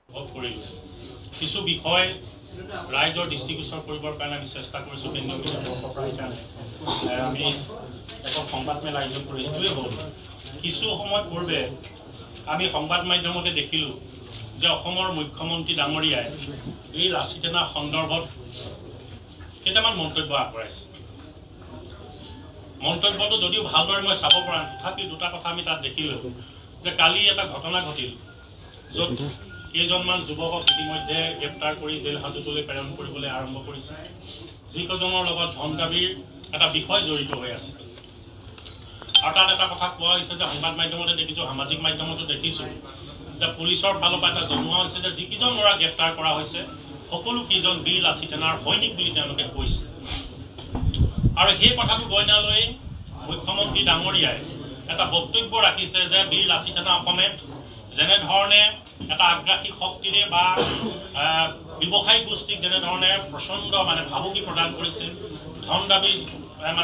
কিছু বিষয় ৰাইজৰ দৃষ্টিগোচৰ কৰিবৰ কাৰণে আমি চেষ্টা কৰিছোঁ কেন্দ্ৰীয় মিডিয়াৰ পৰা সেইকাৰণে আমি এখন সংবাদমেল আয়োজন কৰি সেইটোৱে হ'ল কিছু সময় পূৰ্বে আমি সংবাদ মাধ্যমতে দেখিলোঁ যে অসমৰ মুখ্যমন্ত্ৰী ডাঙৰীয়াই এই লাচিত সেনা সন্দৰ্ভত কেইটামান মন্তব্য আগবঢ়াইছে। মন্তব্যটো যদিও ভালদৰে মই চাব পৰা তথাপি দুটা কথা আমি তাত দেখিলোঁ যে কালি এটা ঘটনা ঘটিল য'ত কেইজনমান যুৱকক ইতিমধ্যে গ্ৰেপ্তাৰ কৰি জেল হাজতলৈ প্ৰেৰণ কৰিবলৈ আৰম্ভ কৰিছে, যিকেইজনৰ লগত ধন দাবীৰ এটা বিষয় জড়িত হৈ আছে। আৰু তাত এটা কথা কোৱা হৈছে যে সংবাদ মাধ্যমতে দেখিছোঁ, সামাজিক মাধ্যমতো দেখিছোঁ যে পুলিচৰ ফালৰ পৰা এটা জনোৱা হৈছে যে যিকেইজন ল'ৰা গ্ৰেপ্তাৰ কৰা হৈছে সকলো কেইজন বীৰ লাচিত সেনাৰ সৈনিক বুলি তেওঁলোকে কৈছে। আৰু সেই কথাটো গইনা লৈ মুখ্যমন্ত্ৰী ডাঙৰীয়াই এটা বক্তব্য ৰাখিছে যে বীৰ লাচিত সেনা অসমে যেনেধৰণে এটা আগ্ৰাসী শক্তিৰে বা ব্যৱসায়িক গোষ্ঠীক যেনেধৰণে প্ৰচণ্ড ভাবুকি প্ৰদান কৰিছে, ধন দাবী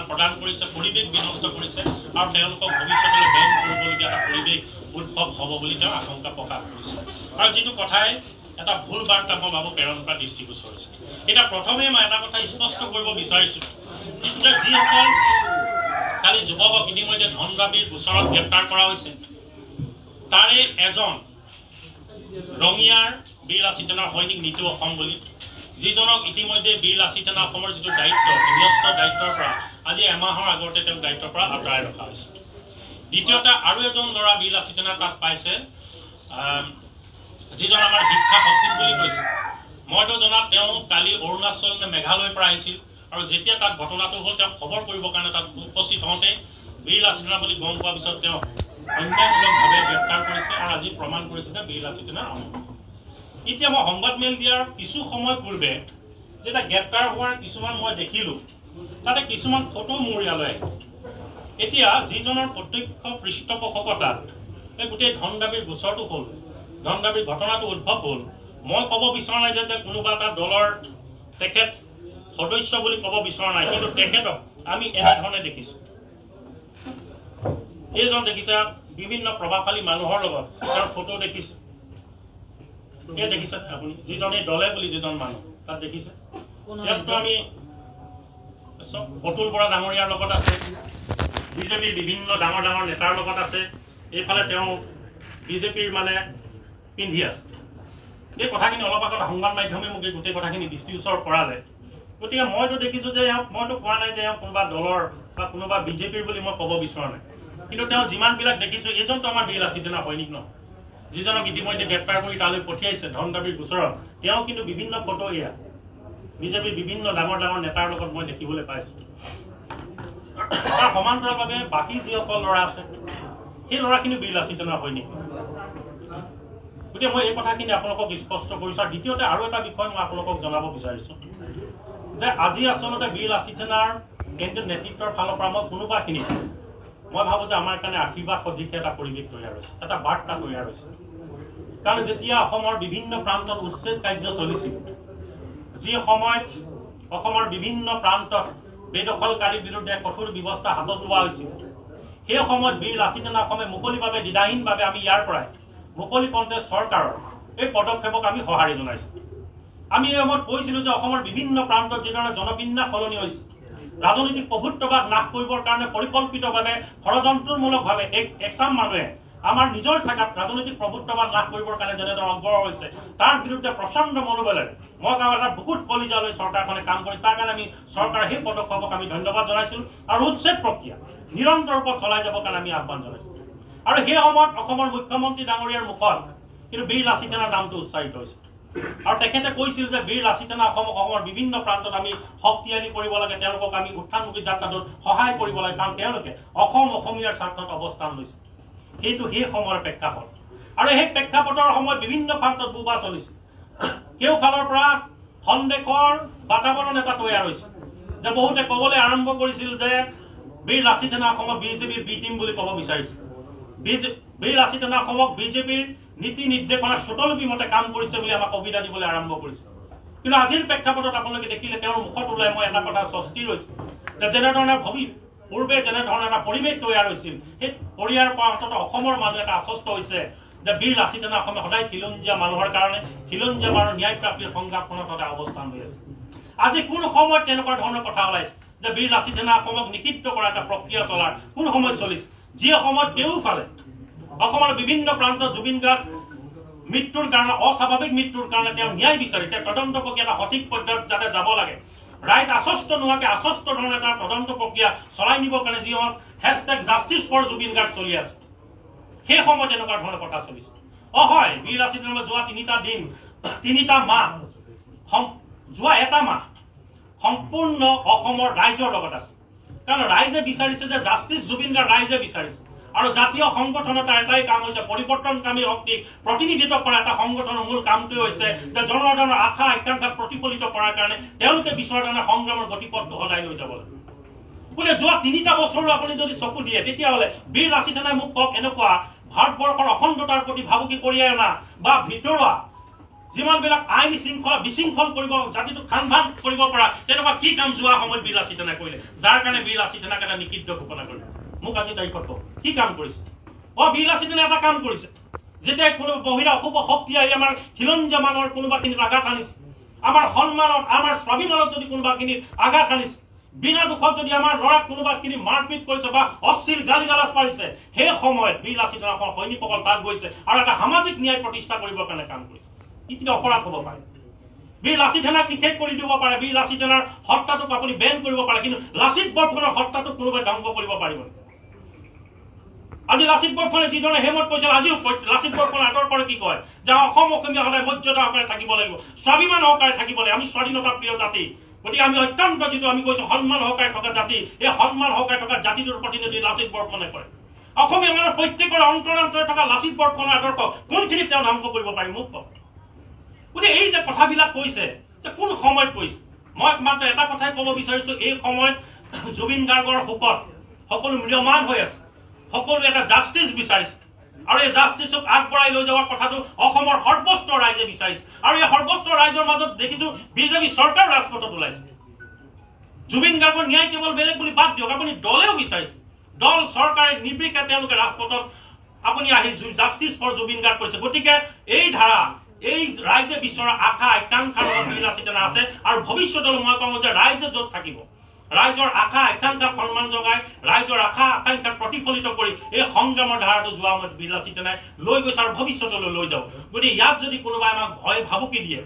প্ৰদান কৰিছে, পৰিৱেশ বিনষ্ট কৰিছে আৰু তেওঁলোকক ভৱিষ্যতলৈ বেন কৰিবলগীয়া এটা পৰিৱেশ উদ্ভৱ হ'ব বুলি তেওঁ আশংকা প্ৰকাশ কৰিছে। আৰু যিটো কথাই এটা ভুল বাৰ্তা মই ভাবোঁ প্ৰেৰণ কৰা দৃষ্টিগোচৰ হৈছে। এতিয়া প্ৰথমে মই এটা কথা স্পষ্ট কৰিব বিচাৰিছোঁ যে যিসকল কালি যুৱকক ইতিমধ্যে ধন দাবীৰ গোচৰত গ্ৰেপ্তাৰ কৰা হৈছে তাৰে এজন ৰঙিয়াৰ বীৰ লাচিত সেনাৰ সৈনিক নীতু অসম বুলি, যিজনক ইতিমধ্যে বীৰ লাচিত সেনা অসমৰ যিটো দায়িত্ব ন্যস্ত দায়িত্বৰ পৰা আজি এমাহৰ আগতে তেওঁক দায়িত্বৰ পৰা আঁতৰাই ৰখা হৈছে। দ্বিতীয়তে আৰু এজন ল'ৰা বীৰ লাচিত সেনা তাত পাইছে, যিজন আমাৰ শিক্ষা সচিব বুলি কৈছে। মইতো জনাত তেওঁ কালি অৰুণাচল নে মেঘালয়ৰ পৰা আহিছিল আৰু যেতিয়া তাত ঘটনাটো হ'ল তেওঁক খবৰ কৰিবৰ কাৰণে তাত উপস্থিত হওঁতে বীৰ লাচিত সেনা বুলি গম পোৱাৰ পিছত তেওঁ অন্যায়মূলকভাৱে গ্ৰেপ্তাৰ কৰিছে আৰু আজি প্ৰমাণ কৰিছে যে বীৰ লাচিত সেনাৰ অংশ। এতিয়া মই সংবাদমেল দিয়াৰ কিছু সময় পূৰ্বে যেতিয়া গ্ৰেপ্তাৰ হোৱাৰ কিছুমান মই দেখিলোঁ তাতে কিছুমান ফটো মোৰ ইয়ালৈ আহিল। এতিয়া যিজনৰ প্ৰত্যক্ষ পৃষ্ঠপোষকতাত এই গোটেই ধন দাবীৰ গোচৰটো হ'ল, ধন দাবীৰ ঘটনাটো উদ্ভৱ হ'ল, মই ক'ব বিচৰা নাই যে কোনোবা এটা দলৰ তেখেত সদস্য বুলি ক'ব বিচৰা নাই, কিন্তু তেখেতক আমি এনেধৰণে দেখিছোঁ। এইজন দেখিছে বিভিন্ন প্ৰভাৱশালী মানুহৰ লগত তেওঁৰ ফটো দেখিছে, এই দেখিছে আপুনি যিজনে দলে বুলি যিজন মানুহ তাত দেখিছে। ইয়াততো আমি অতুল বৰা ডাঙৰীয়াৰ লগত আছে, বিজেপিৰ বিভিন্ন ডাঙৰ ডাঙৰ নেতাৰ লগত আছে, এইফালে তেওঁ বিজেপিৰ পিন্ধি আছে। এই কথাখিনি অলপ আগত সংবাদ মাধ্যমে মোক এই গোটেই কথাখিনি দৃষ্টিগোচৰ কৰালে। গতিকে মইতো দেখিছোঁ যে মইতো কোৱা নাই যে কোনোবা দলৰ বা কোনোবা বিজেপিৰ বুলি মই ক'ব বিচৰা নাই, কিন্তু তেওঁ যিমানবিলাক দেখিছোঁ এইজনতো আমাৰ বীৰ লাচিত সেনাৰ সৈনিক নহয়, যিজনক ইতিমধ্যে গ্ৰেপ্তাৰ কৰি তালৈ পঠিয়াইছে ধন দাবীৰ গোচৰত। তেওঁ কিন্তু বিভিন্ন ফটো এয়া বিজেপিৰ বিভিন্ন ডাঙৰ ডাঙৰ নেতাৰ লগত মই দেখিবলৈ পাইছোঁ। তাৰ সমান্তৰালভাৱে বাকী যিসকল ল'ৰা আছে সেই ল'ৰাখিনি বীৰ লাচিত সেনাৰ সৈনিক। গতিকে মই এই কথাখিনি আপোনালোকক স্পষ্ট কৰিছোঁ। আৰু দ্বিতীয়তে আৰু এটা বিষয় মই আপোনালোকক জনাব বিচাৰিছোঁ যে আজি আচলতে বীৰ লাচিত সেনাৰ কেন্দ্ৰীয় নেতৃত্বৰ ফালৰ পৰা মই কোনোবাখিনিত মই ভাবোঁ যে আমাৰ কাৰণে আশীৰ্বাদ সদৃশ এটা পৰিৱেশ তৈয়াৰ হৈছে, এটা বাৰ্তা তৈয়াৰ হৈছে। কাৰণ যেতিয়া অসমৰ বিভিন্ন প্ৰান্তত উচ্ছেদ কাৰ্য চলিছিল, যি সময়ত অসমৰ বিভিন্ন প্ৰান্তত বেদখলকাৰীৰ বিৰুদ্ধে কঠোৰ ব্যৱস্থা হাতত লোৱা হৈছিল, সেই সময়ত বীৰ লাচিত সেনা অসমে মুকলিভাৱে দ্বিধাহীনভাৱে আমি ইয়াৰ পৰাই মুকলিকণ্ঠে চৰকাৰৰ এই পদক্ষেপক আমি সঁহাৰি জনাইছোঁ। আমি এই সময়ত কৈছিলোঁ যে অসমৰ বিভিন্ন প্ৰান্তত যিধৰণে জনবিন্যাস সলনি হৈছে, ৰাজনৈতিক প্ৰভুত্ববাদ নাশ কৰিবৰ কাৰণে পৰিকল্পিতভাৱে ষড়যন্ত্ৰমূলকভাৱে এচাম মানুহে আমাৰ নিজৰ ঠাইত ৰাজনৈতিক প্ৰভুত্ববাদ লাভ কৰিবৰ কাৰণে যেনেদৰে অগ্ৰসৰ হৈছে তাৰ বিৰুদ্ধে প্ৰচণ্ড মনোবলেৰে মই এটা বহুত কলিজালৈ চৰকাৰখনে কাম কৰিছে। তাৰ কাৰণে আমি চৰকাৰৰ সেই পদক্ষেপক আমি ধন্যবাদ জনাইছিলোঁ আৰু উচ্ছেদ প্ৰক্ৰিয়া নিৰন্তৰ ৰূপত চলাই যাবৰ কাৰণে আমি আহ্বান জনাইছিলোঁ। আৰু সেই সময়ত অসমৰ মুখ্যমন্ত্ৰী ডাঙৰীয়াৰ মুখত কিন্তু বীৰ লাচিত সেনাৰ নামটো উচ্চাৰিত হৈছিল আৰু তেখেতে কৈছিল যে বীৰ লাচিত সেনা অসমৰ বিভিন্ন প্ৰান্তত আমি শক্তিশালী কৰিব লাগে, তেওঁলোকক আমি উত্থানমুখী যাত্ৰাটোত সহায় কৰিব লাগে, কাৰণ তেওঁলোকে অসমীয়াৰ স্বাৰ্থত অৱস্থান লৈছে। সেইটো সেই সময়ৰ প্ৰেক্ষাপট আৰু সেই প্ৰেক্ষাপটৰ সময়ত বিভিন্ন প্ৰান্তত বুবা চলিছিল। কেওফালৰ পৰা সন্দেহৰ বাতাবৰণ এটা তৈয়াৰ হৈছিল যে বহুতে ক'বলৈ আৰম্ভ কৰিছিল যে বীৰ লাচিত সেনা অসমক বিজেপিৰ বি টিম বুলি ক'ব বিচাৰিছিল, বীৰ লাচিত সেনা অসমক বিজেপিৰ নীতি নিৰ্দেশনাৰ চুটলবি মতে কাম কৰিছে বুলি আমাক কবিতা দিবলৈ আৰম্ভ কৰিছিল। কিন্তু আজিৰ প্ৰেক্ষাপটত আপোনালোকে দেখিলে তেওঁৰ মুখত ওলাই মই এটা কথা স্বস্তিৰ হৈছিল যে যেনেধৰণে পূৰ্বে যেনেধৰণে এটা পৰিৱেশ তৈয়াৰ হৈছিল সেই পৰিয়াৰ পৰা অন্ততঃ অসমৰ মানুহ এটা আশ্বস্ত হৈছে যে বীৰ লাচিত অসমে সদায় খিলঞ্জীয়া মানুহৰ কাৰণে খিলঞ্জীয়া মানুহৰ ন্যায় প্ৰাপ্তিৰ সংগ্ৰামখনত সদায় অৱস্থান হৈ আছে। আজি কোন সময়ত তেনেকুৱা ধৰণৰ কথা ওলাইছে যে বীৰ লাচিত অসমক নিষিদ্ধ কৰা এটা প্ৰক্ৰিয়া চলাৰ কোন সময়ত চলিছে? যি সময়ত কেউফালে অসমৰ বিভিন্ন প্ৰান্তত জুবিন গাৰ্গ মৃত্যুৰ কাৰণে অস্বাভাৱিক মৃত্যুৰ কাৰণে তেওঁ ন্যায় বিচাৰি তেওঁ তদন্ত প্ৰক্ৰিয়া এটা সঠিক পৰ্যায়ত যাতে যাব লাগে, ৰাইজ আশ্বস্ত নোহোৱাকৈ আশ্বস্ত ধৰণে এটা তদন্ত প্ৰক্ৰিয়া চলাই নিবৰ কাৰণে যি #জাষ্টিছ ফৰ জুবিন গাৰ্গ চলি আছে, সেই সময়ত এনেকুৱা ধৰণৰ কথা চলিছে। হয়, বীৰ লাচিত যোৱা 3টা দিন 3টা মাহ যোৱা এটা মাহ সম্পূৰ্ণ অসমৰ ৰাইজৰ লগত আছে, কাৰণ ৰাইজে বিচাৰিছে যে জাষ্টিছ জুবিন গাৰ্গ ৰাইজে বিচাৰিছে। আৰু জাতীয় সংগঠন এটাই কাম হৈছে পৰিৱৰ্তনকামী শক্তিক প্ৰতিনিধিত্ব কৰা এটা সংগঠনৰ মূল কামটোৱে হৈছে যে জনসাধাৰণৰ আশা আকাংক্ষাক প্ৰতিফলিত কৰাৰ কাৰণে তেওঁলোকে বিচৰা ধৰণে সংগ্ৰামৰ গতিপথটো সদায় লৈ যাব লাগে। বোলে যোৱা 3টা বছৰলৈ আপুনি যদি চকু দিয়ে তেতিয়াহ'লে বীৰ লাচিত মোক কওক এনেকুৱা ভাৰতবৰ্ষৰ অখণ্ডতাৰ প্ৰতি ভাবুকি কঢ়িয়াই অনা বা ভিতৰুৱা যিমানবিলাক আইন শৃংখলা বিশৃংখল কৰিব জাতিটোক খান কৰিব পৰা তেনেকুৱা কি কাম যোৱা সময়ত বীৰ লাচিত কৰিলে যাৰ কাৰণে বীৰ লাচিত এটা নিষিদ্ধ ঘোষণা কৰিলে? মোক আজি তাৰিখত কওক কি কাম কৰিছে? বীৰ লাচিত এটা কাম কৰিছে, যেতিয়া কোনো মহিলা অশুভ শক্তি আহি আমাৰ খিলঞ্জীয়া মানুহৰ কোনোবাখিনিত আঘাত আনিছে, আমাৰ সন্মানত আমাৰ স্বাভিমানত যদি কোনোবাখিনিত আঘাত আনিছে, বিনা দুখত যদি আমাৰ ল'ৰাক কোনোবাখিনি মাৰপিট কৰিছে বা অশ্লীল গালি গালাজ পাৰিছে, সেই সময়ত বীৰ লাচিত সৈনিকসকল তাত গৈছে আৰু এটা সামাজিক ন্যায় প্ৰতিষ্ঠা কৰিবৰ কাৰণে কাম কৰিছে। কি অপৰাধ হ'ব পাৰে? বীৰ লাচিত সেনাক নিষেধ কৰি দিব পাৰে, বীৰ লাচিত সেনাৰ হত্যাটোক আপুনি বেন কৰিব পাৰে, কিন্তু লাচিত বৰফুকনৰ হত্যাটোক কোনোবাই ধ্বংস কৰিব পাৰিব? আজি লাচিত বৰফুকনে যিধৰণে হেমত কৈছিল, আজিও লাচিত বৰফুকনে আগৰ পৰা কি কয় যে অসমীয়া সদায় মৰ্যাদা সহকাৰে থাকিব লাগিব, স্বাভিমান সহকাৰে থাকিব লাগিব, আমি স্বাধীনতা প্ৰিয় জাতি, গতিকে আমি অত্যন্ত যিটো আমি কৈছো সন্মান সহকাৰে থকা জাতি, এই সন্মান সহকাৰে থকা জাতিটোৰ প্ৰতিনিধি লাচিত বৰফুকনে কৰে। অসমীয়া মানুহৰ প্ৰত্যেকৰে অন্তৰে থকা লাচিত বৰফুকনৰ আদৰ্শ কোনখিনিত তেওঁ ধ্বংস কৰিব পাৰি মোক কওক? গতিকে এই যে কথাবিলাক কৈছে যে কোন সময়ত কৈছে, মই মাত্ৰ এটা কথাই ক'ব বিচাৰিছো, এই সময়ত জুবিন গাৰ্গৰ শোকত সকলো ম্ৰিয়মান হৈ আছে, সকলোৱে এটা জাষ্টিছ বিচাৰিছে আৰু এই জাষ্টিছক আগবঢ়াই লৈ যোৱাৰ কথাটো অসমৰ সৰ্বস্ত ৰাইজে বিচাৰিছে। আৰু এই সৰ্বস্ত ৰাইজৰ মাজত দেখিছো বিজেপি চৰকাৰ ৰাজপথত ওলাইছে। জুবিন গাৰ্গৰ ন্যায় কেৱল বেলেগ বুলি বাদ দিয়ক, আপুনি দলেও বিচাৰিছে, দল চৰকাৰে নিৰ্বিকে তেওঁলোকে ৰাজপথত আপুনি আহি জাষ্টিছ ফৰ জুবিন গাৰ্গ কৰিছে। গতিকে এই ধাৰা এই ৰাইজে বিচৰা আশা আকাংক্ষাৰ লগত বীৰ লাচিত আছে আৰু ভৱিষ্যতলৈ মই কওঁ যে ৰাইজে য'ত থাকিব ৰাইজৰ আশা আকাংক্ষাক সন্মান জগাই ৰাইজৰ আশা আকাংক্ষাক প্ৰতিফলিত কৰি এই সংগ্ৰামৰ ধাৰাটো যোৱা সময়ত বীৰ লাচিত লৈ গৈছে আৰু ভৱিষ্যতলৈ লৈ যাব। গতিকে ইয়াত যদি কোনোবাই আমাক ভয় ভাবুকি দিয়ে,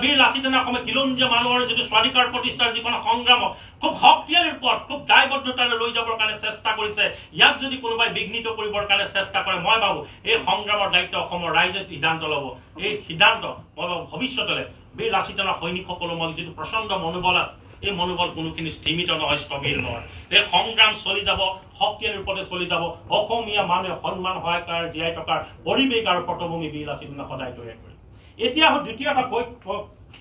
বীৰ লাচিত অসমে খিলঞ্জীয়া মানুহৰ যিটো স্বাধিকাৰ প্ৰতিষ্ঠাৰ যিখন সংগ্ৰামক খুব শক্তিশালী ৰূপত খুব দায়বদ্ধতাৰে লৈ যাবৰ কাৰণে চেষ্টা কৰিছে, ইয়াক যদি কোনোবাই বিঘ্নিত কৰিবৰ কাৰণে চেষ্টা কৰে, মই ভাবো এই সংগ্ৰামৰ দায়িত্ব অসমৰ ৰাইজে সিদ্ধান্ত ল'ব। এই সিদ্ধান্ত মই ভাবো ভৱিষ্যতলৈ বীৰ লাচিত সৈনিকসকলৰ মনত যিটো প্ৰচণ্ড মনোবল আছে, এই মনোবল কোনোখিনি স্থিমিত নহয়, স্থবিৰ নহয়। এই সংগ্ৰাম চলি যাব, শক্তিশালী ৰূপতে চলি যাব। অসমীয়া মানুহে সন্মান সহায়কাৰ জীয়াই থকাৰ পৰিৱেশ আৰু পটভূমি বীৰ লাচিত সদায় তৈয়াৰ কৰে। এতিয়া দ্বিতীয় এটা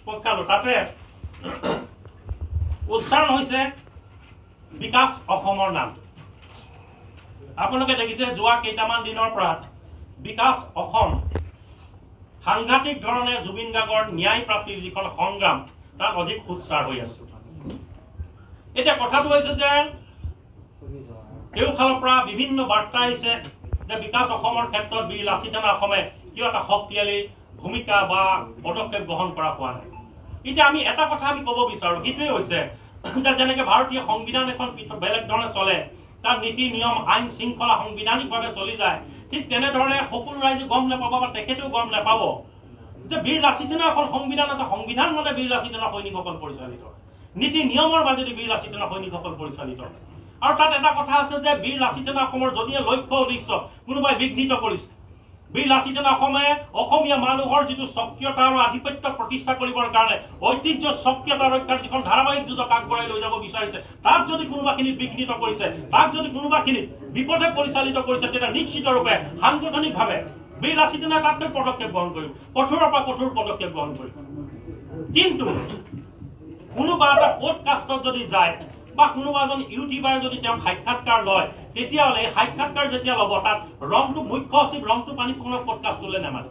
পক্ষালো, তাতে উচ্চাৰণ হৈছে বিকাশ অসমৰ নামটো। আপোনালোকে দেখিছে যোৱা কেইটামান দিনৰ পৰা বিকাশ অসম সাংঘাতিক ধৰণে জুবিন গাৰ্গৰ ন্যায় প্ৰাপ্তিৰ যিখন সংগ্ৰাম তাত অধিক উৎসাহ হৈ আছে। এতিয়া কথাটো হৈছে যে কেউফালৰ পৰা বিভিন্ন বাৰ্তা আহিছে যে বিকাশ অসমৰ ক্ষেত্ৰত বীৰ লাচিত অসমে কিয় এটা শক্তিশালী ভূমিকা বা পদক্ষেপ গ্ৰহণ কৰা হোৱা নাই। এতিয়া আমি এটা কথা আমি ক'ব বিচাৰো, সেইটোৱে হৈছে যে যেনেকে ভাৰতীয় সংবিধান এখন বেলেগ ধৰণে চলে, তাত নীতি নিয়ম আইন শৃংখলা সাংবিধানিকভাৱে চলি যায়, ঠিক তেনেধৰণে সকলো ৰাইজে গম নাপাব বা তেখেতেও গম নাপাব যে বীৰ লাচিত এখন সংবিধান আছে, সংবিধান মতে বীৰ লাচিত সৈনিকসকল পৰিচালিত, নীতি নিয়মৰ মাজেদি বীৰ লাচিত সৈনিকসকল পৰিচালিত। আৰু তাত এটা কথা আছে যে বীৰ লাচিত অসমৰ যদিহে লক্ষ্য উদ্দেশ্য কোনোবাই বিঘ্নিত কৰিছে, বীৰ লাচিত অসমে অসমীয়া মানুহৰ যিটো স্বকীয়তা আৰু আধিপত্য প্ৰতিষ্ঠা কৰিবৰ কাৰণে ঐতিহ্য স্বকীয়তা ৰক্ষাৰ যিখন ধাৰাবাহিক যুঁজক আগবঢ়াই লৈ যাব বিচাৰিছে, তাক যদি কোনোবাখিনিত বিঘ্নিত কৰিছে, তাক যদি কোনোবাখিনিত বিপথে পৰিচালিত কৰিছে, তেতিয়া নিশ্চিতৰূপে সাংগঠনিকভাৱে বীৰ লাচিত তাতকৈ পদক্ষেপ গ্ৰহণ কৰিব, কঠোৰৰ পৰা কঠোৰ পদক্ষেপ গ্ৰহণ কৰিব। কিন্তু কোনোবা এটা পডকাষ্টত যদি যায় বা কোনোবা এজন ইউটিউবাৰে যদি তেওঁক সাক্ষাৎকাৰ লয়, তেতিয়াহ'লে এই সাক্ষাৎকাৰ যেতিয়া ল'ব তাত ৰংটো মুখ্য সচিব ৰংটো পানী কোনো পডকাষ্টলৈ নামাতে।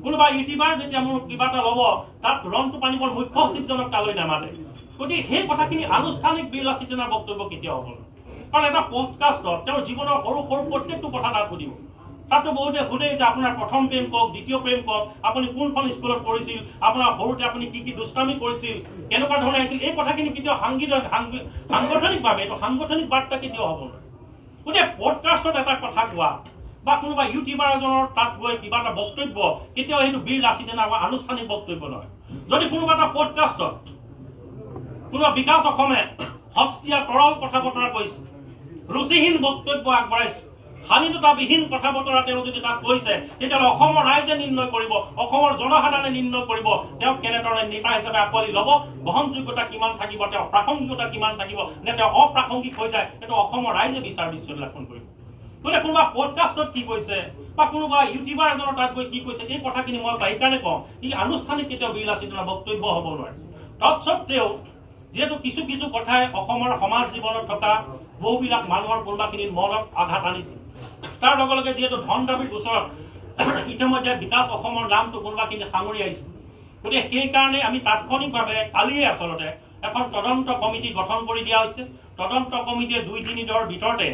কোনোবা ইউটিউবাৰ যেতিয়া মোৰ কিবা এটা ল'ব তাত ৰংটো পানীবৰ মুখ্য সচিবজনক তালৈ নামাতে। গতিকে সেই কথাখিনি আনুষ্ঠানিক বীৰ লাচিত বক্তব্য কেতিয়াও হ'ব, কাৰণ এটা পডকাষ্টত তেওঁৰ জীৱনৰ সৰু সৰু প্ৰত্যেকটো কথা তাত সুধিব। তাতো বহুতে সোধে যে আপোনাৰ প্ৰথম প্ৰেম কওক, দ্বিতীয় প্ৰেম কওক, আপুনি কোনখন স্কুলত পঢ়িছিল, আপোনাৰ সৰুতে আপুনি কি কি দুষ্টামি কৰিছিল, কেনেকুৱা ধৰণে আহিছিল, এই কথাখিনি কেতিয়াও সাংগঠনিকভাৱে এইটো সাংগঠনিক বাৰ্তা কেতিয়াও হ'ব নোৱাৰে। গতিকে পডকাষ্টত এটা কথা কোৱা বা কোনোবা ইউটিউবাৰ এজনৰ তাত গৈ কিবা এটা বক্তব্য কেতিয়াও সেইটো বীৰ লাচিত সেনাৰ আনুষ্ঠানিক বক্তব্য নহয়। যদি কোনোবা এটা পডকাষ্টত কোনোবা বিকাশ অসমে সস্তীয়া তৰল কথা বতৰা কৈছে, ৰুচিহীন বক্তব্য আগবঢ়াইছে, স্বাধীনতাবিহীন কথা বতৰা তেওঁ যদি তাত কৈছে, তেতিয়াহ'লে অসমৰ ৰাইজে নিৰ্ণয় কৰিব, অসমৰ জনসাধাৰণে নিৰ্ণয় কৰিব তেওঁ কেনেধৰণে নেতা হিচাপে আঁকোৱালি ল'ব, গ্ৰহণযোগ্যতা কিমান থাকিব, তেওঁৰ প্ৰাসংগিকতা কিমান থাকিব, নে তেওঁ অপ্ৰাসংগিক হৈ যায়, সেইটো অসমৰ ৰাইজে বিচাৰ বিশ্লেষণ কৰিব। গতিকে কোনোবা পডকাষ্টত কি কৈছে বা কোনোবা ইউটিউবাৰ এজনৰ তাত গৈ কি কৈছে, এই কথাখিনি মই সেইকাৰণে কওঁ ই আনুষ্ঠানিক কেতিয়াও বীৰ লাচিত সেনাৰ বক্তব্য হ'ব নোৱাৰে। তৎসত্বেও যিহেতু কিছু কিছু কথাই অসমৰ সমাজ জীৱনত থকা বহুবিলাক মানুহৰ কোনোবাখিনিৰ মনত আঘাত আনিছিল, তাৰ লগে লগে যিহেতু ধন দাবীৰ ওচৰত ইতিমধ্যে বিকাশ অসমৰ নামটো কোনোবাখিনি সামৰি আহিছিল, গতিকে সেইকাৰণে আমি তাৎক্ষণিকভাৱে কালিয়ে আচলতে এখন তদন্ত কমিটি গঠন কৰি দিয়া হৈছে। তদন্ত কমিটিয়ে 2-3 দিনৰ ভিতৰতে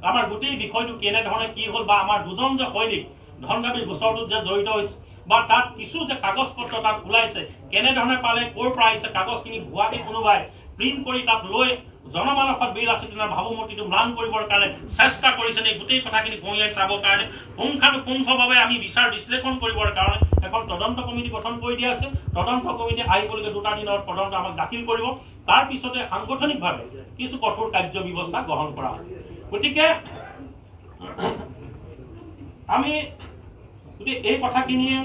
আমাৰ গোটেই বিষয়টো কেনেধৰণে কি হ'ল বা আমাৰ দুজন যে সৈনিক ধন দাবীৰ গোচৰটোত যে জড়িত হৈছে বা তাত কিছু যে কাগজ পত্ৰ তাত ওলাইছে, কেনেধৰণে পালে, ক'ৰ পৰা আহিছে, কাগজখিনি ভুৱাকে কোনোবাই প্ৰিণ্ট কৰি তাত লৈ জনমানসত বীৰ লাচিত সেনাৰ ভাৱমূৰ্তিটো ম্লান কৰিবৰ কাৰণে চেষ্টা কৰিছে, এই গোটেই কথাখিনি কঢ়িয়াই চাবৰ কাৰণে পুংখানুপুংখভাৱে আমি বিচাৰ বিশ্লেষণ কৰিবৰ কাৰণে এখন তদন্ত কমিটি গঠন কৰি দিয়া আছে। তদন্ত কমিটি আহিবলৈকে 2টা দিনৰ তদন্ত আমাক দাখিল কৰিব, তাৰ পিছতে সাংগঠনিকভাৱে কিছু কঠোৰ কাৰ্য ব্যৱস্থা গ্ৰহণ কৰা হ'ব। গতিকে আমি এই কথাখিনিয়ে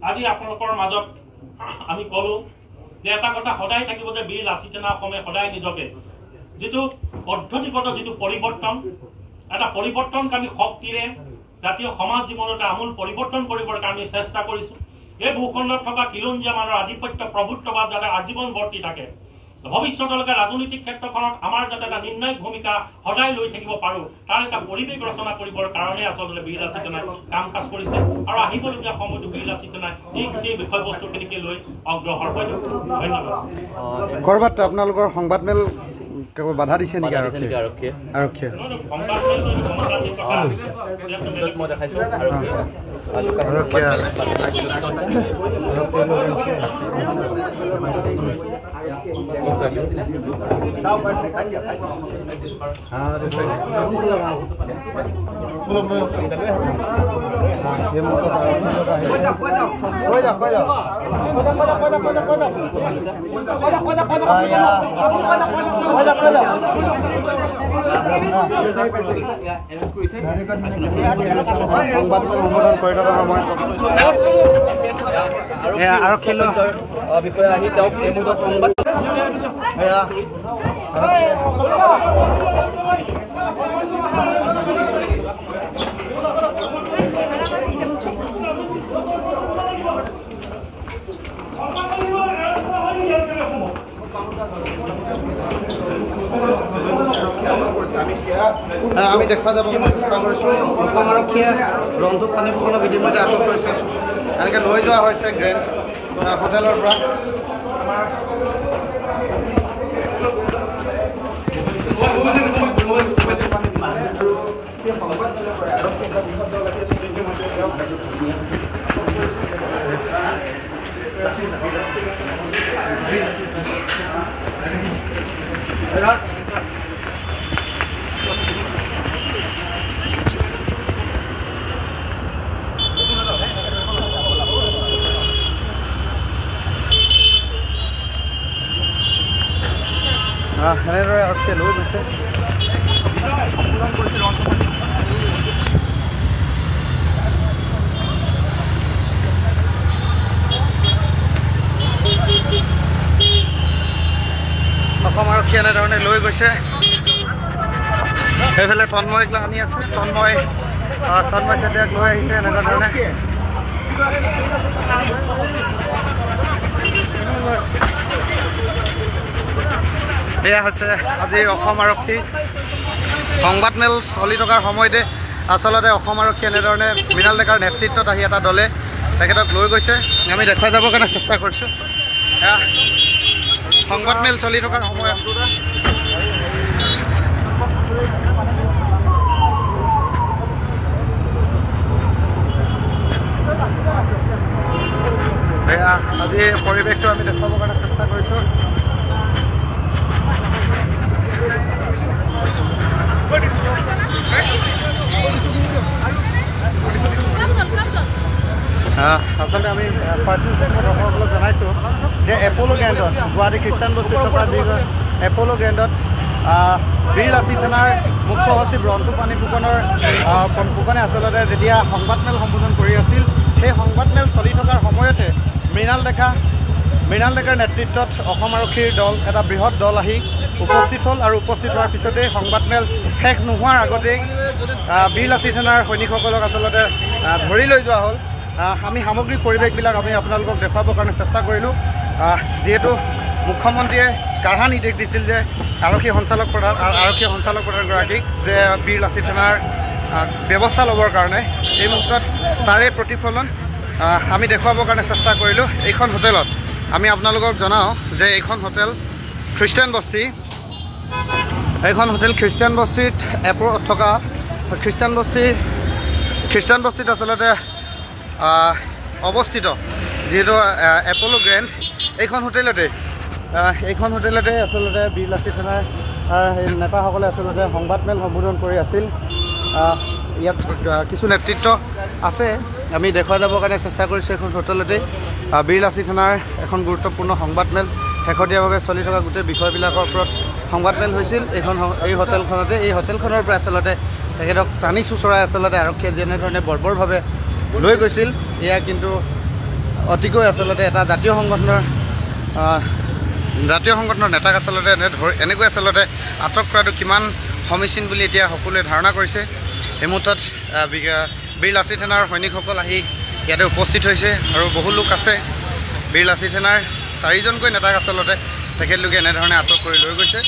আজি আপোনালোকৰ মাজত আমি কলো যে এটা কথা সদায় থাকিব যে বীৰ লাচিত সেনা অসমে সদায় নিজকে যিটো পদ্ধতিগত যিটো পৰিৱৰ্তন, এটা পৰিৱৰ্তনকামী শক্তিৰে জাতীয় সমাজ জীৱনতে আমূল পৰিৱৰ্তন কৰিবৰ কাৰণে চেষ্টা কৰিছো। এই ভূখণ্ডত থকা খিলঞ্জীয়া মানুহৰ আধিপত্য প্ৰভুত্ববাদ যাতে আজীৱন বৰ্তি থাকে, ভৱিষ্যতলৈকে ৰাজনৈতিক ক্ষেত্ৰখনত আমাৰ যাতে এটা নিৰ্ণায়ক ভূমিকা সদায় লৈ থাকিব পাৰো, তাৰ এটা পৰিৱেশ ৰচনা কৰিবৰ কাৰণে আচলতে বীৰ লাচিত সেনাই কাম কাজ কৰিছে আৰু আহিবলগীয়া সময়তো বীৰ লাচিত সেনাই এই গোটেই বিষয়বস্তুখিনিকে লৈ অগ্ৰসৰ হৈ যাব। ধন্যবাদ। কৰবাত আপোনালোকৰ সংবাদমেল বাধা দিছে নেকি আৰক্ষীয়ে? মই দেখাইছো আৰক্ষী বিষয়ে আহি তেওঁক এই মুহূৰ্তত সংবাদ আমি দেখা যাব চেষ্টা কৰিছোঁ। অসম আৰক্ষীয়ে ৰঞ্জু পানী ফুকনক ইতিমধ্যে আটক কৰিছে, এনেকৈ লৈ যোৱা হৈছে গ্ৰেণ্ড হোটেলৰ পৰা। এনেদৰে আৰক্ষীয়ে লৈ গৈছে। অসম আৰক্ষীয়ে এনেধৰণে লৈ গৈছে। সেইফালে তন্ময়ক আনি আছে, তন্ময় চেতিয়াক লৈ আহিছে এনেকুৱা ধৰণে। এয়া হৈছে আজি অসম আৰক্ষী সংবাদমেল চলি থকাৰ সময়তে আচলতে অসম আৰক্ষী এনেধৰণে মৃণাল ডেকাৰ নেতৃত্বত আহি এটা দলে তেখেতক লৈ গৈছে। আমি দেখুৱাই যাবৰ কাৰণে চেষ্টা কৰিছোঁ। এয়া সংবাদমেল চলি থকাৰ সময়ত এয়া আজি পৰিৱেশটো আমি দেখুৱাবৰ কাৰণে চেষ্টা কৰিছোঁ। আচলতে আমি ফাৰ্ষ্ট নিউজ দৰ্শকসকলক জনাইছোঁ যে এপ'ল' গ্ৰেণ্ডত গুৱাহাটী খ্ৰীষ্টান বস্তিত থকা যি এপ'ল' গ্ৰেণ্ডত বীৰ লাচিত থানাৰ মুখ্য সচিব ৰন্টু পানী ফুকনে আচলতে যেতিয়া সংবাদমেল সম্বোধন কৰি আছিল, সেই সংবাদমেল চলি থকাৰ সময়তে মৃণাল ডেকাৰ নেতৃত্বত অসম আৰক্ষীৰ দল এটা বৃহৎ দল আহি উপস্থিত হ'ল আৰু উপস্থিত হোৱাৰ পিছতেই সংবাদমেল শেষ নোহোৱাৰ আগতেই বীৰ লাচিত থানাৰ সৈনিকসকলক আচলতে ধৰি লৈ যোৱা হ'ল। আমি সামগ্ৰিক পৰিৱেশবিলাক আমি আপোনালোকক দেখুৱাবৰ কাৰণে চেষ্টা কৰিলোঁ। যিহেতু মুখ্যমন্ত্ৰীয়ে কাঢ়া নিৰ্দেশ দিছিল যে আৰক্ষী সঞ্চালক প্ৰধানগৰাকীক যে বীৰ লাচিত থানাৰ ব্যৱস্থা ল'বৰ কাৰণে, এই মুহূৰ্তত তাৰে প্ৰতিফলন আমি দেখুৱাবৰ কাৰণে চেষ্টা কৰিলোঁ। এইখন হোটেলত আমি আপোনালোকক জনাওঁ যে এইখন হোটেল খ্ৰীষ্টান বস্তি। এইখন হোটেল খ্ৰীষ্টান বস্তিত থকা খ্ৰীষ্টান বস্তিত আচলতে অৱস্থিত, যিহেতু এপ'ল' গ্ৰেণ্ড এইখন হোটেলতে আচলতে বীৰ লাচিত থানাৰ নেতাসকলে আচলতে সংবাদমেল সম্বোধন কৰি আছিল। ইয়াত কিছু নেতৃত্ব আছে, আমি দেখুৱাই যাবৰ কাৰণে চেষ্টা কৰিছোঁ। এইখন হোটেলতে বীৰ লাচিত থানাৰ এখন গুৰুত্বপূৰ্ণ সংবাদমেল শেহতীয়াভাৱে চলি থকা গোটেই বিষয়বিলাকৰ ওপৰত সংবাদমেল হৈছিল এই হোটেলখনতে। এই হোটেলখনৰ পৰা আচলতে তেখেতক টানি চুচৰাই আচলতে আৰক্ষীয়ে যেনেধৰণে বৰ্বৰভাৱে লৈ গৈছিল, এয়া কিন্তু অতিকৈ আচলতে এটা জাতীয় সংগঠনৰ নেতাক আচলতে এনেকৈ আচলতে আটক কৰাটো কিমান সমীচীন বুলি এতিয়া সকলোৱে ধাৰণা কৰিছে। এই মুহূৰ্তত বীৰ লাচিত থানাৰ সৈনিকসকল আহি ইয়াতে উপস্থিত হৈছে আৰু বহু লোক আছে। বীৰ লাচিত থানাৰ 4জনকৈ নেতাক আচলতে তেখেতলোকে এনেধৰণে আটক কৰি লৈ গৈছে।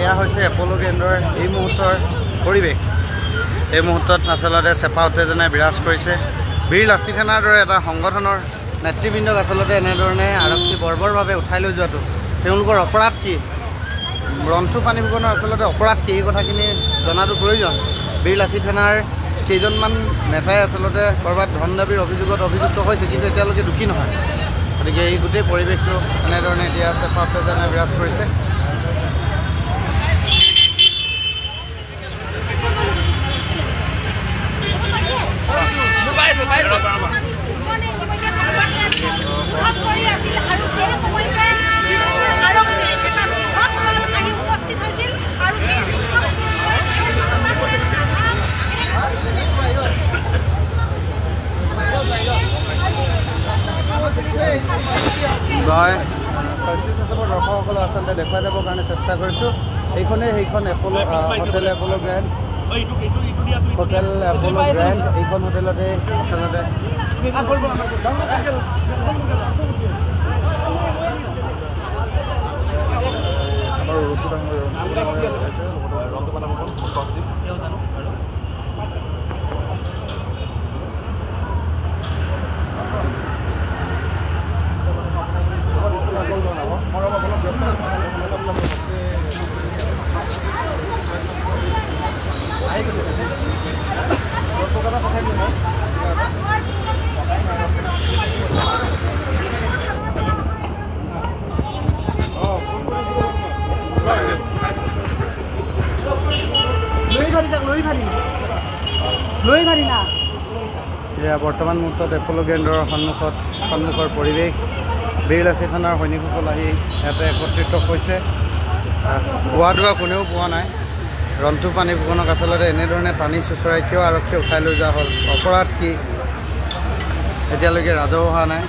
এয়া হৈছে এপ'ল' গ্ৰেণ্ডৰ এই মুহূৰ্তৰ পৰিৱেশ। এই মুহূৰ্তত আচলতে চেপা উত্তেজনাই বিৰাজ কৰিছে। বীৰ লাচিত থানাৰ দৰে এটা সংগঠনৰ নেতৃবৃন্দক আচলতে এনেধৰণে আৰক্ষী বৰ্বৰভাৱে উঠাই লৈ যোৱাটো তেওঁলোকৰ অপৰাধ কি, ৰন্টু পানী ফুকনৰ আচলতে অপৰাধ কি, এই কথাখিনি জনাটো প্ৰয়োজন। বীৰ লাচিত থানাৰ কেইজনমান নেতাই আচলতে ক'ৰবাত ধন দাবীৰ অভিযোগত অভিযুক্ত হৈছে, কিন্তু এতিয়ালৈকে দোষী নহয়। গতিকে এই গোটেই পৰিৱেশটো এনেধৰণে এতিয়া চেপা উত্তেজনাই বিৰাজ কৰিছে। মই দৰ্শকসকলক আচলতে দেখুৱাই যাবৰ কাৰণে চেষ্টা কৰিছোঁ। সেইখন এপ'ল' হোটেল এপ'ল' গ্ৰেণ্ড এইখন হোটেলতে আচলতে এয়া বৰ্তমান মুহূৰ্তত এপ'ল' গ্ৰেণ্ডৰ সন্মুখৰ পৰিৱেশ। বীৰ লাচিত থানাৰ সৈনিকসকল আহি ইয়াতে একত্ৰিত হৈছে। পোৱা দোৱা কোনেও পোৱা নাই। ৰন্টু পানী ফুকনক আচলতে এনেধৰণে টানি চুচৰাই কিয় আৰক্ষীয়ে উঠাই লৈ যোৱা হ'ল, অপৰাধ কি, এতিয়ালৈকে ৰাজহ অহা নাই।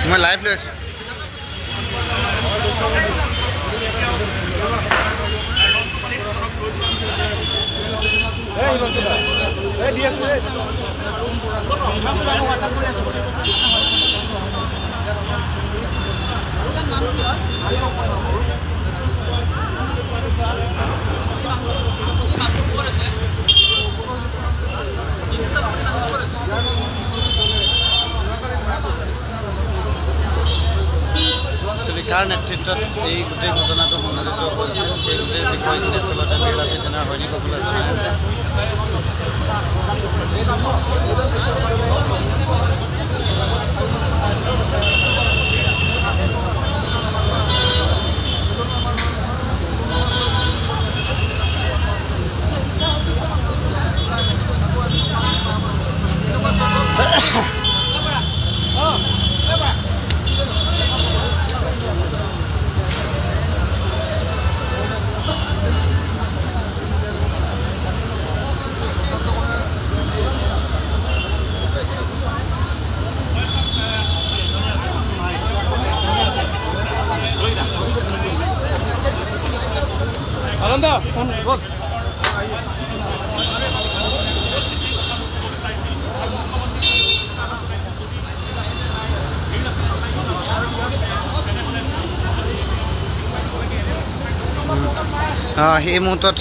मैं लाइव ले কাৰ নেতৃত্বত এই গোটেই ঘটনাটো সংঘটিত হৈছে সেই গোটেই বিষয়খিনি আচলতে বিৰাজী জেনাৰ সৈনিক সকলে জনাই আছে। এই মুহূৰ্তত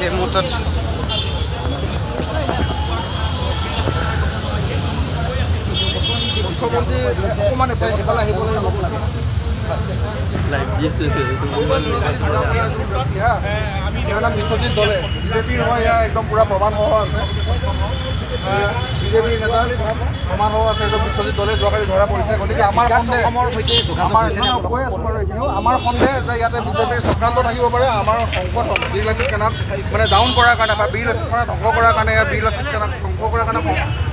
এই মুহূৰ্তত মুখ্যমন্ত্ৰী অকণমান এফালে আহিবলৈ অলপ লাগে। বিশ্বজিৎ দলে বিজেপিৰ হয় ইয়াৰ একদম পুৰা প্ৰমাণ সহ আছে। বিজেপিৰ নেতা প্ৰমাণ সহ আছে একদম বিশ্বজিৎ দলে যোৱাকালি ধৰা পৰিছে। গতিকে আমাৰ সন্দেহ যে ইয়াতে বিজেপিৰ চক্ৰান্ত থাকিব পাৰে। আমাৰ সংগঠন বীৰ লাচিত সেনাক মানে ডাউন কৰাৰ কাৰণে বা বীৰ লাচিত সেনা ধ্বংস কৰাৰ কাৰণে বীৰ লাচিত সেনাক ধ্বংস কৰাৰ কাৰণে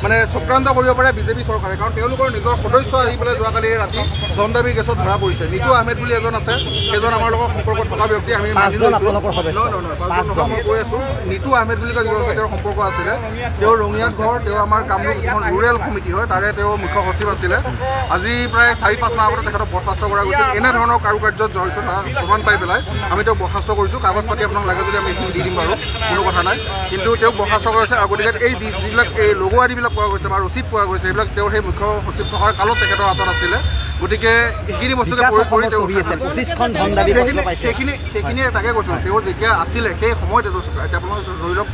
মানে চক্ৰান্ত কৰিব পাৰে বিজেপি চৰকাৰে। কাৰণ তেওঁলোকৰ নিজৰ সদস্য আহি পেলাই যোৱাকালি ৰাতি দণ্ডাবী গেছত ধৰা পৰিছে। নিতু আহমেদ বুলি এজন আছে, সেইজন আমাৰ লগত সম্পৰ্ক থকা ব্যক্তি। আমি মানি লৈছোঁ মই কৈ আছোঁ, নিতু আহমেদ বুলি কয় যিজন আছে তেওঁৰ সম্পৰ্ক আছিলে। তেওঁৰ ৰঙিয়াত ঘৰ, তেওঁ আমাৰ কামৰূপ যিখন ৰুৰেল সমিতি হয় তাৰে তেওঁ মুখ্য সচিব আছিলে। আজি প্ৰায় ৪-৫ মাহ আগতে তেখেতক বৰ্খাস্ত কৰা গৈছিল। এনেধৰণৰ কাৰুকাৰ্যত জড়িত প্ৰমাণ পাই পেলাই আমি তেওঁক বৰ্খাস্ত কৰিছোঁ। কাগজ পাতি আপোনাক লাগে যদি আমি এইখিনি দি দিম বাৰু, কোনো কথা নাই। কিন্তু তেওঁক বৰ্খাস্ত কৰিছে। আৰু গতিকে এই যিবিলাক এই লগো আদিবিলাক পোৱা গৈছে বা ৰচিদ পোৱা গৈছে এইবিলাক তেওঁৰ সেই মুখ্য সচিব থকাৰ কালত তেখেতৰ হাতত আছিলে। গতিকে এইখিনি বস্তুকে সেইখিনিয়ে তাকে কৈছোঁ। তেওঁ যেতিয়া আছিলে সেই সময়ত এতিয়া আপোনাৰ ধৰি লওক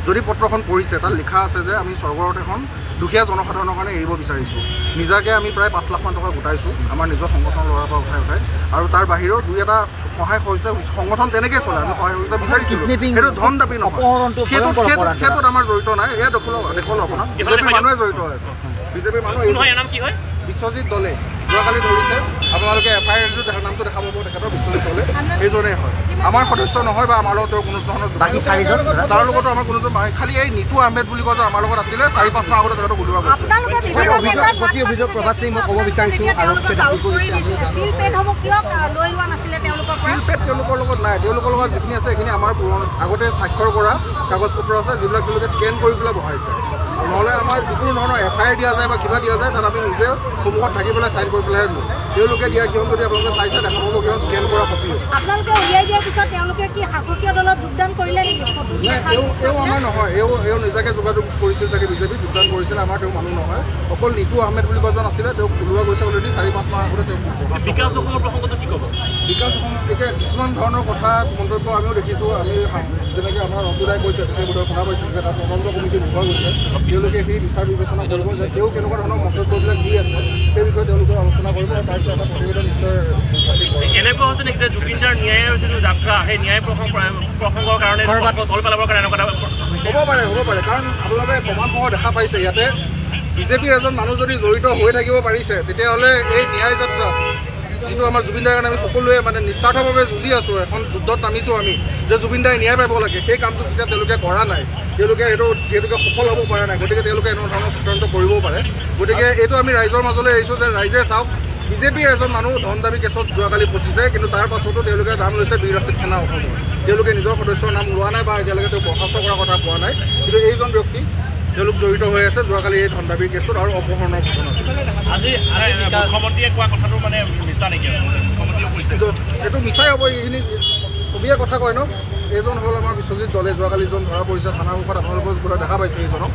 যদি পত্ৰখন পঢ়িছে তাত লিখা আছে যে আমি স্বৰ্গৰত এখন দুখীয়া জনসাধাৰণৰ কাৰণে এৰিব বিচাৰিছোঁ। নিজাকে আমি প্ৰায় ৫ লাখ মান টকা গোটাইছোঁ আমাৰ নিজৰ সংগঠন ল'ৰাৰ পৰা উঠাই আৰু তাৰ বাহিৰেও দুই এটা সহায় সহযোগিতা সংগঠন তেনেকৈ চলে। আমি সহায় সহযোগিতা বিচাৰিছিলোঁ, সেইটো ধন দাবী নহয়। সেইটোত আমাৰ জড়িত নাই। এয়া দেখুৱালো আপোনাক বিজেপিৰ মানুহে জড়িত হৈ আছে। বিজেপিৰ মানুহ বিশ্বজিৎ দলে যোৱাকালি ধৰিছে আপোনালোকে FIR নামটো দেখা পাব তেখেতৰ বিশ্বজিৎ দলে এইজনেই হয় আমাৰ সদস্য নহয় বা আমাৰ লগত কোনো ধৰণৰ তাৰ লগতো আমাৰ কোনো খালি এই নিতু আহমেদ বুলি কয় যে আমাৰ লগত আছিলে 4-5 মাহ আগতে তেখেতক ওলোৱা গৈছে অভিযোগ প্ৰভাস সিং মই ক'ব বিচাৰিছোঁ শিল্পেট তেওঁলোকৰ লগত নাই তেওঁলোকৰ লগত যিখিনি আছে সেইখিনি আমাৰ আগতে স্বাক্ষৰ কৰা কাগজ পত্ৰ আছে যিবিলাক তেওঁলোকে স্কেন কৰি পেলাই বহাইছে নহ'লে আমাৰ যিকোনো ধৰণৰ FIR দিয়া যায় বা কিবা দিয়া যায় তাত আমি নিজে সন্মুখত থাকি পেলাই চাইন কৰি পেলাইহে দিওঁ তেওঁলোকে দিয়া কিয়ন যদি আপোনালোকে চাইছে দেখা পাব কিয়ন স্কেন কৰা কপি আপোনালোকে উলিয়াই দিয়াৰ পিছত তেওঁলোকে কি শাসকীয় দলত যোগদান কৰিলে নেকি এও আমাৰ নহয় এও নিজাকে যোগাযোগ কৰিছিল চাগে বিজেপি যোগদান কৰিছিল আমাৰ তেওঁ মানুহ নহয় অকল নিতু আহমেদ বুলি কোৱাজন আছিলে তেওঁক ওলোৱা গৈছে অলৰেডি 4-5 মাহ আগতে তেওঁ বিকাশ অসমৰ প্ৰসংগটো কি ক'ব বিকাশ অসম এতিয়া কিছুমান ধৰণৰ কথা মন্তব্য আমিও দেখিছোঁ আমি যেনেকৈ আমাৰ ৰঞ্জুদাই কৈছে তেতিয়া বোধহয় শুনা পাইছোঁ যে এটা তদন্ত কমিটি বহোৱা গৈছে তেওঁলোকে সেই বিচাৰ বিবেচনা কৰিব যে তেওঁ কেনেকুৱা ধৰণৰ মন্তব্যবিলাক দি আছে সেই বিষয়ে তেওঁলোকে আলোচনা কৰিব আৰু তাৰপিছত এটা প্ৰতিবেদন নিশ্চয় এনেকুৱা হৈছে নেকি যে জুবিনদাৰ ন্যায়ৰ যিটো যাত্ৰা সেই ন্যায় প্ৰসংগৰ কাৰণে দল পেলাবৰ কাৰণে এনেকুৱা হ'ব পাৰে কাৰণ আপোনালোকে প্ৰমাণসহ দেখা পাইছে ইয়াতে বিজেপিৰ এজন মানুহ যদি জড়িত হৈ থাকিব পাৰিছে তেতিয়াহ'লে এই ন্যায় যাত্ৰা যিটো আমাৰ জুবিনদাৰ কাৰণে আমি সকলোৱে মানে নিস্বাৰ্থভাৱে যুঁজি আছোঁ এখন যুদ্ধত নামিছোঁ আমি যে জুবিনদাই ন্যায় পাব লাগে সেই কামটো যেতিয়া তেওঁলোকে কৰা নাই তেওঁলোকে এইটো যিহেতুকে সফল হ'ব পৰা নাই গতিকে তেওঁলোকে এনেকুৱা ধৰণৰ চক্ৰান্ত কৰিবও পাৰে গতিকে এইটো আমি ৰাইজৰ মাজলৈ আহিছোঁ যে ৰাইজে চাওক বিজেপিৰ এজন মানুহ ধন দাবী কেছত যোৱাকালি ফচিছে কিন্তু তাৰ পাছতো তেওঁলোকে নাম লৈছে বীৰ লাচিত সেনা অসমৰ তেওঁলোকে নিজৰ সদস্যৰ নাম লোৱা নাই বা এতিয়ালৈকে তেওঁ বৰ্খাস্ত কৰাৰ কথা কোৱা নাই কিন্তু এইজন ব্যক্তি তেওঁলোক জড়িত হৈ আছে যোৱাকালি এই ধন দাবীৰ কেছটোত আৰু অপহৰণৰ ঘটনাত আজি মুখ্যমন্ত্ৰীয়ে কোৱা কথাটো মানে মিছা নেকি কিন্তু এইটো মিছাই হ'ব এইখিনি ছবিয়ে কথা কয় ন এইজন হ'ল আমাৰ বিশ্বজিৎ দলে যোৱাকালি যিজন ধৰা পৰিছে থানাৰ মুখত আপোনালোকৰ বোলে দেখা পাইছে এইজনক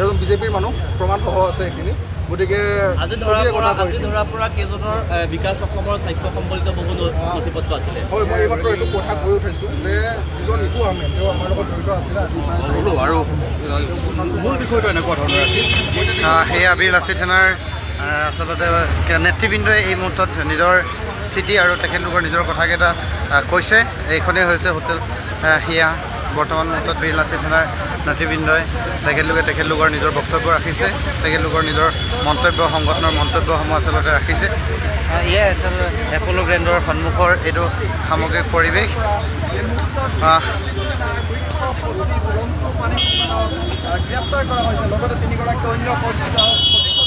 এজন বিজেপিৰ মানুহ প্ৰমাণসহ আছে এইখিনি গতিকে আজি ধৰা পৰা কেইজনৰ বিকাশ অসমৰ স্বাক্ষৰ সম্বলিত বহু নথিপত্ৰ আছিলে হয় মই এইমাত্ৰ এইটো কথা কৈ উঠাইছোঁ যে যিজন নিতু আহমেদ তেওঁ আমাৰ লগত জড়িত আছিলে আজি আৰু মূল বিষয়টো এনেকুৱা ধৰণৰ আছিল সেয়া বীৰ লাচিত সেনাৰ আচলতে নেতৃবৃন্দই এই মুহূৰ্তত নিজৰ স্থিতি আৰু তেখেতলোকৰ নিজৰ কথাকেইটা কৈছে এইখনেই হৈছে হোটেল সেয়া বৰ্তমান মুহূৰ্তত বীৰ লাচিত সেনাৰ নেতৃবৃন্দই তেখেতলোকৰ নিজৰ বক্তব্য ৰাখিছে তেখেতলোকৰ নিজৰ মন্তব্য সংগঠনৰ মন্তব্যসমূহ আচলতে ৰাখিছে এয়াই আচলতে এপ'ল' গ্ৰেণ্ডৰ সন্মুখৰ এইটো সামগ্ৰিক পৰিৱেশ গ্ৰেপ্তাৰ কৰা হৈছে লগতে 3গৰাকী অন্য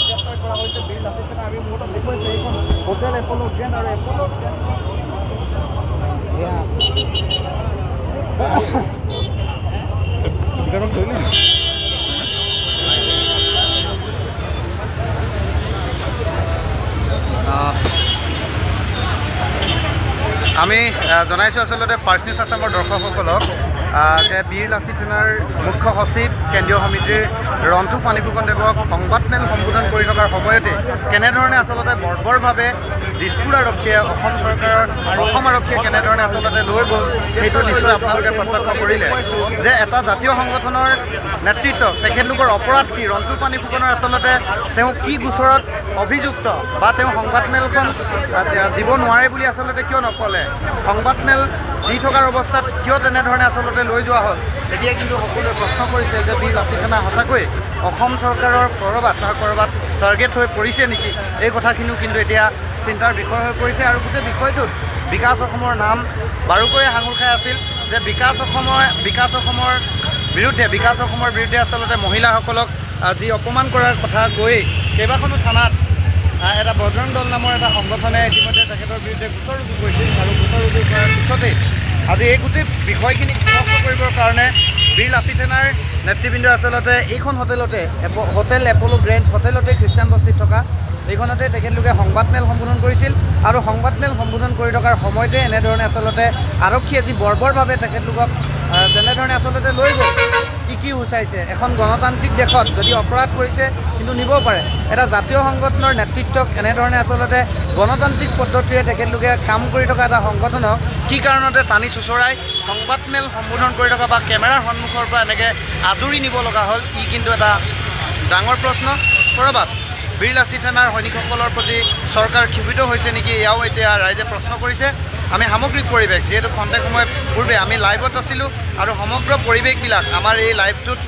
গ্ৰেপ্তাৰ কৰা হৈছে বীৰ লাচিত সেনা আমি মুহূৰ্তত দেখুৱাইছে এইখন হোটেল এপ'ল' গ্ৰেণ্ড আৰু এপ'ল' আমি জনাইছোঁ আচলতে ফাৰ্ষ্ট নিউজ আছামৰ দৰ্শকসকলক যে বীৰ লাচিত সেনাৰ মুখ্য সচিব কেন্দ্ৰীয় সমিতিৰ ৰন্টু পানীফুকনদেৱক সংবাদমেল সম্বোধন কৰি থকাৰ সময়তে কেনেধৰণে আচলতে বৰ্বৰভাৱে দিছপুৰ আৰক্ষীয়ে অসম আৰক্ষীয়ে কেনেধৰণে আচলতে লৈ গ'ল সেইটো নিশ্চয় আপোনালোকে প্ৰত্যক্ষ কৰিলে যে এটা জাতীয় সংগঠনৰ নেতৃত্ব তেখেতলোকৰ অপৰাধ কি ৰন্টু পানীফুকনৰ আচলতে তেওঁ কি গোচৰত অভিযুক্ত বা তেওঁ সংবাদমেলখন দিব নোৱাৰে বুলি আচলতে কিয় নক'লে সংবাদমেল দি থকাৰ অৱস্থাত কিয় তেনেধৰণে আচলতে লৈ যোৱা হ'ল এতিয়া কিন্তু সকলোৱে প্ৰশ্ন কৰিছে যে বীৰ লাচিত সেনা সঁচাকৈ অসম চৰকাৰৰ ক'ৰবাত টাৰ্গেট হৈ পৰিছে নেকি এই কথাখিনিও কিন্তু এতিয়া চিন্তাৰ বিষয় হৈ পৰিছে আৰু গোটেই বিষয়টোত বিকাশ অসমৰ নাম বাৰুকৈয়ে সাঙুৰ খাই আছিল যে বিকাশ অসমৰ বিৰুদ্ধে আচলতে মহিলাসকলক যি অপমান কৰাৰ কথা কৈ কেইবাখনো থানাত এটা বজৰং দল নামৰ এটা সংগঠনে ইতিমধ্যে তেখেতৰ বিৰুদ্ধে গোচৰ ৰুজু কৰিছিল আৰু গোচৰ ৰুজু কৰাৰ পিছতেই আজি এই গোটেই বিষয়খিনি স্পষ্ট কৰিবৰ কাৰণে বীৰ লাচিত সেনাৰ নেতৃবৃন্দই আচলতে এইখন হোটেল এপ'ল' গ্ৰেণ্ড হোটেলতে খ্ৰীষ্টান বস্তিত থকা এইখনতে তেখেতলোকে সংবাদমেল সম্বোধন কৰিছিল আৰু সংবাদমেল সম্বোধন কৰি থকাৰ সময়তে এনেধৰণে আচলতে আৰক্ষীয়ে যি বৰ্বৰভাৱে তেখেতলোকক যেনেধৰণে আচলতে লৈ গ'ল কি সূচাইছে এখন গণতান্ত্ৰিক দেশত যদি অপৰাধ কৰিছে কিন্তু নিব পাৰে এটা জাতীয় সংগঠনৰ নেতৃত্বক এনেধৰণে আচলতে গণতান্ত্ৰিক পদ্ধতিৰে তেখেতলোকে কাম কৰি থকা এটা সংগঠনক কি কাৰণতে টানি চুচৰাই সংবাদমেল সম্বোধন কৰি থকা বা কেমেৰাৰ সন্মুখৰ পৰা এনেকৈ আঁতৰি নিব লগা হ'ল কিন্তু এটা ডাঙৰ প্ৰশ্ন ক'ৰবাত বীৰ লাচিত সেনাৰ সৈনিকসকলৰ প্ৰতি চৰকাৰ ক্ষোভিত হৈছে নেকি এয়াও এতিয়া ৰাইজে প্ৰশ্ন কৰিছে আমি সামগ্ৰিক পৰিৱেশ যিহেতু খন্তেক সময় পূৰ্বে আমি লাইভত আছিলোঁ আৰু সমগ্ৰ পৰিৱেশবিলাক আমাৰ এই লাইভটোত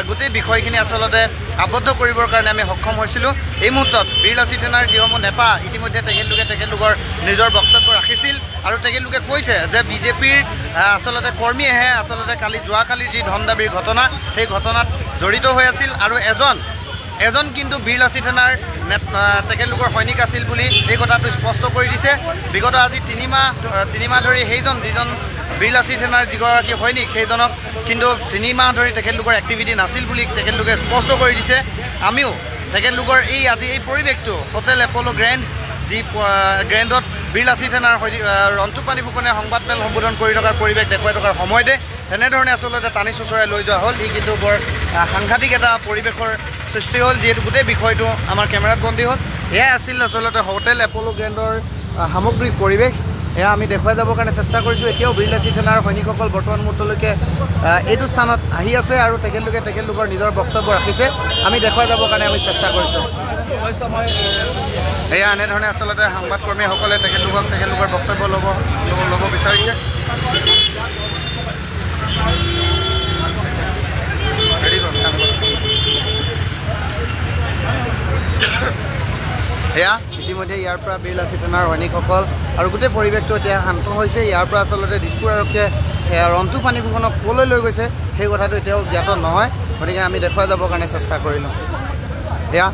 গোটেই বিষয়খিনি আচলতে আবদ্ধ কৰিবৰ কাৰণে আমি সক্ষম হৈছিলোঁ। এই মুহূৰ্তত বীৰলাচি থানাৰ যিসমূহ নেতা ইতিমধ্যে তেখেতলোকৰ নিজৰ বক্তব্য ৰাখিছিল আৰু তেখেতলোকে কৈছে যে বিজেপিৰ আচলতে কৰ্মীয়েহে আচলতে যোৱাকালিৰ যি ধন দাবীৰ ঘটনা সেই ঘটনাত জড়িত হৈ আছিল আৰু এজন কিন্তু বীৰলাচি থানাৰ তেখেতলোকৰ সৈনিক আছিল বুলি এই কথাটো স্পষ্ট কৰি দিছে। বিগত আজি তিনিমাহ ধৰি যিজন বীৰলাচি থানাৰ যিগৰাকী সৈনিক সেইজনক কিন্তু 3 মাহ ধৰি তেখেতলোকৰ এক্টিভিটি নাছিল বুলি তেখেতলোকে স্পষ্ট কৰি দিছে। আমিও তেখেতলোকৰ আজি এই পৰিৱেশটো হোটেল এপ'ল' গ্ৰেণ্ডত বীৰলাচি থানাৰ ৰন্টু পানী ফুকনে সংবাদমেল সম্বোধন কৰি থকাৰ পৰিৱেশ দেখুৱাই থকাৰ সময়তে তেনেধৰণে আচলতে টানি চুচৰাই লৈ যোৱা হ'ল। ই কিন্তু বৰ সাংঘাতিক এটা পৰিৱেশৰ সৃষ্টি হ'ল, যিহেতু গোটেই বিষয়টো আমাৰ কেমেৰাত বন্দী হ'ল। এয়াই আছিল আচলতে হোটেল এপ'ল' গ্ৰেণ্ডৰ সামগ্ৰিক পৰিৱেশ। এয়া আমি দেখুৱাই যাবৰ কাৰণে চেষ্টা কৰিছোঁ। এতিয়াও বীৰলাচি থানাৰ সৈনিকসকল বৰ্তমান মুহূৰ্তলৈকে এইটো স্থানত আহি আছে আৰু তেখেতলোকৰ নিজৰ বক্তব্য ৰাখিছে। আমি দেখুৱাই যাবৰ কাৰণে আমি চেষ্টা কৰিছোঁ। এয়া এনেধৰণে আচলতে সংবাদকৰ্মীসকলে তেখেতলোকৰ বক্তব্য ল'ব বিচাৰিছে। এয়া ইতিমধ্যে ইয়াৰ পৰা বীৰলাচি থানাৰ সৈনিকসকল আৰু গোটেই পৰিৱেশটো এতিয়া শান্ত হৈছে। ইয়াৰ পৰা আচলতে দিছপুৰ আৰক্ষীয়ে ৰন্টু পানী ফুকনক ক'লৈ লৈ গৈছে সেই কথাটো এতিয়াও জ্ঞাত নহয়, গতিকে আমি দেখুৱাই যাবৰ কাৰণে চেষ্টা কৰিলোঁ। এয়া